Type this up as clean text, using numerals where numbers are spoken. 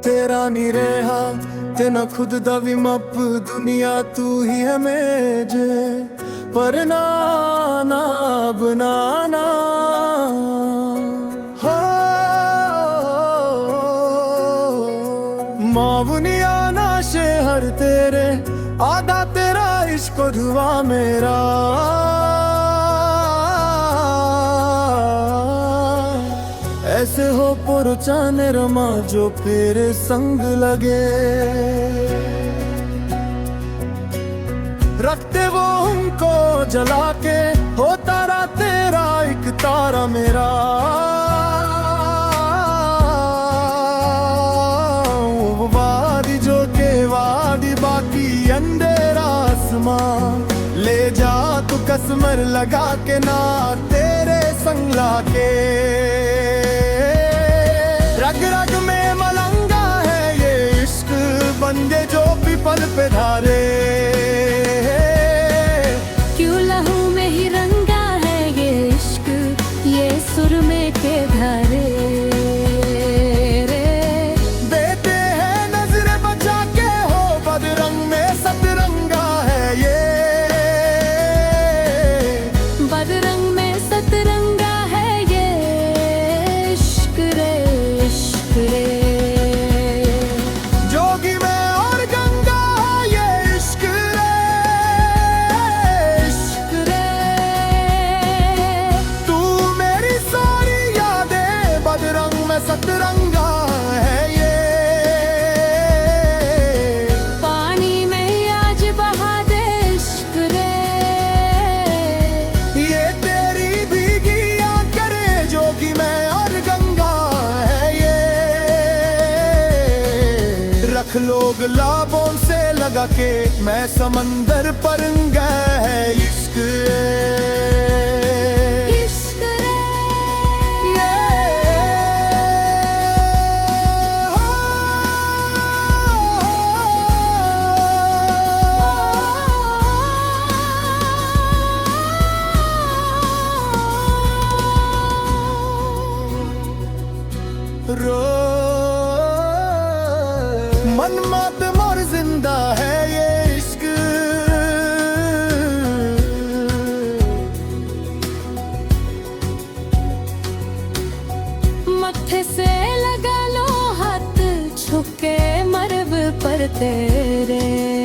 तेरा नहीं रहा ते न खुद दा भी मप दुनिया तू ही है मेरे पर ना बनाना हो मावनिया ना शहर तेरे आधा तेरा इश्क धुआ मेरा ऐसे हो पुरचाने रमा जो फिर संग लगे रखते वो उनको जला के हो तारा तेरा एक तारा मेरा वादी जो के वादी बाकी अंधेरा आसमां ले जा तू कसमर लगा के ना तेरे संग लाके रग रग में मलंगा है ये इश्क बंदे जो भी पल पे धारे क्यों लहू में ही रंगा है ये इश्क ये सुर में के धारे देते हैं नजर बचा के हो बदरंग में सतरंगा है ये बदरंग में सतरंगा है ये इश्क रे इश्क रे जोगी में और गंगा ये इश्क रे इश्क रे तू मेरी सारी यादें बदरंग में सतरंगा है ये पानी में आज बहा दे इश्क रे ये तेरी भीगी करे जोगी में और गंगा है ये रख लोग लाभों से लगा के मैं समंदर पर गया है इश्क इश्क रे रो मन मत मोर जिंदा है ये इश्क मत्थे से लगा लो हाथ छुके मरब पर तेरे